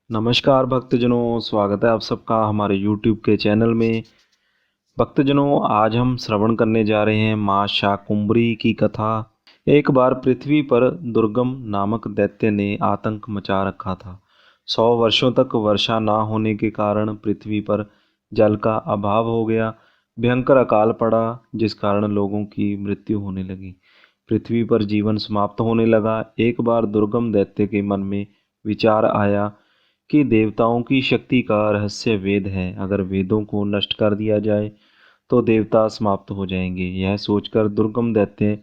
नमस्कार भक्तजनों, स्वागत है आप सबका हमारे YouTube के चैनल में। भक्तजनों, आज हम श्रवण करने जा रहे हैं माँ शाकुंभरी की कथा। एक बार पृथ्वी पर दुर्गम नामक दैत्य ने आतंक मचा रखा था। 100 वर्षों तक वर्षा ना होने के कारण पृथ्वी पर जल का अभाव हो गया। भयंकर अकाल पड़ा, जिस कारण लोगों की मृत्यु होने लगी। पृथ्वी पर जीवन समाप्त होने लगा। एक बार दुर्गम दैत्य के मन में विचार आया कि देवताओं की शक्ति का रहस्य वेद है। अगर वेदों को नष्ट कर दिया जाए तो देवता समाप्त हो जाएंगे। यह सोचकर दुर्गम दैत्य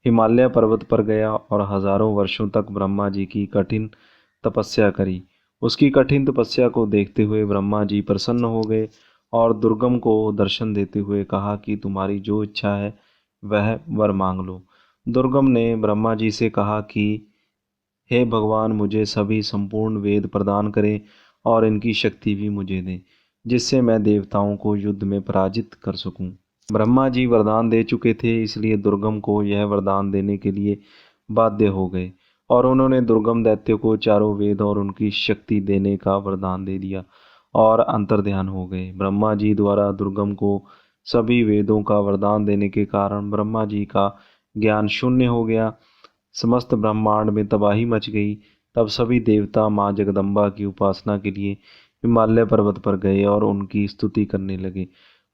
हिमालय पर्वत पर गया और हजारों वर्षों तक ब्रह्मा जी की कठिन तपस्या करी। उसकी कठिन तपस्या को देखते हुए ब्रह्मा जी प्रसन्न हो गए और दुर्गम को दर्शन देते हुए कहा कि तुम्हारी जो इच्छा है वह वर मांग लो। दुर्गम ने ब्रह्मा जी से कहा कि हे भगवान, मुझे सभी संपूर्ण वेद प्रदान करें और इनकी शक्ति भी मुझे दें, जिससे मैं देवताओं को युद्ध में पराजित कर सकूं। ब्रह्मा जी वरदान दे चुके थे, इसलिए दुर्गम को यह वरदान देने के लिए बाध्य हो गए और उन्होंने दुर्गम दैत्य को चारों वेद और उनकी शक्ति देने का वरदान दे दिया और अंतर्ध्यान हो गए। ब्रह्मा जी द्वारा दुर्गम को सभी वेदों का वरदान देने के कारण ब्रह्मा जी का ज्ञान शून्य हो गया। समस्त ब्रह्मांड में तबाही मच गई। तब सभी देवता माँ जगदम्बा की उपासना के लिए हिमालय पर्वत पर गए और उनकी स्तुति करने लगे।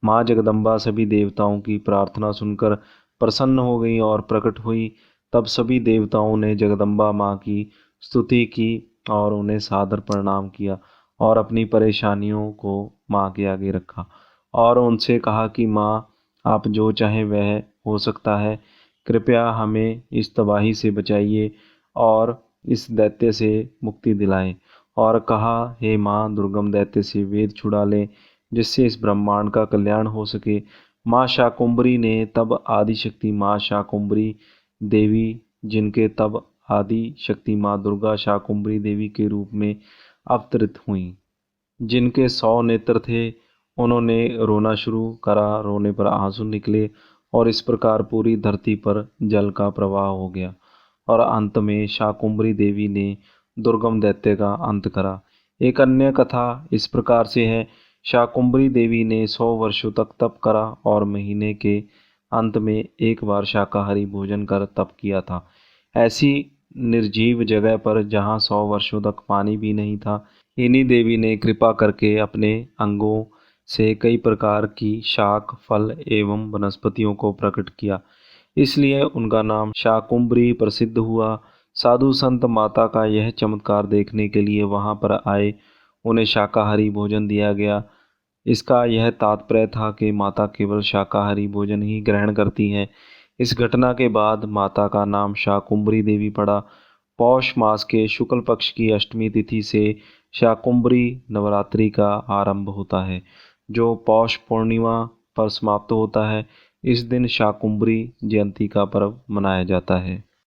माँ जगदम्बा सभी देवताओं की प्रार्थना सुनकर प्रसन्न हो गई और प्रकट हुई। तब सभी देवताओं ने जगदम्बा माँ की स्तुति की और उन्हें सादर प्रणाम किया और अपनी परेशानियों को माँ के आगे रखा और उनसे कहा कि माँ, आप जो चाहें वह हो सकता है। कृपया हमें इस तबाही से बचाइए और इस दैत्य से मुक्ति दिलाएं। और कहा, हे माँ, दुर्गम दैत्य से वेद छुड़ा लें, जिससे इस ब्रह्मांड का कल्याण हो सके। माँ शाकुंभरी ने तब आदि शक्ति माँ शाकुंभरी देवी, जिनके तब आदि शक्ति माँ दुर्गा शाकुंभरी देवी के रूप में अवतरित हुई, जिनके 100 नेत्र थे। उन्होंने रोना शुरू करा, रोने पर आंसू निकले और इस प्रकार पूरी धरती पर जल का प्रवाह हो गया और अंत में शाकुंभरी देवी ने दुर्गम दैत्य का अंत करा। एक अन्य कथा इस प्रकार से है। शाकुंभरी देवी ने 100 वर्षों तक तप करा और महीने के अंत में एक बार शाकाहारी भोजन कर तप किया था। ऐसी निर्जीव जगह पर जहाँ 100 वर्षों तक पानी भी नहीं था, इन्हीं देवी ने कृपा करके अपने अंगों से कई प्रकार की शाक, फल एवं वनस्पतियों को प्रकट किया, इसलिए उनका नाम शाकुंभरी प्रसिद्ध हुआ। साधु संत माता का यह चमत्कार देखने के लिए वहां पर आए। उन्हें शाकाहारी भोजन दिया गया। इसका यह तात्पर्य था कि माता केवल शाकाहारी भोजन ही ग्रहण करती हैं। इस घटना के बाद माता का नाम शाकुंभरी देवी पड़ा। पौष मास के शुक्ल पक्ष की अष्टमी तिथि से शाकुंभरी नवरात्रि का आरंभ होता है, जो पौष पूर्णिमा पर समाप्त होता है। इस दिन शाकुंभरी जयंती का पर्व मनाया जाता है।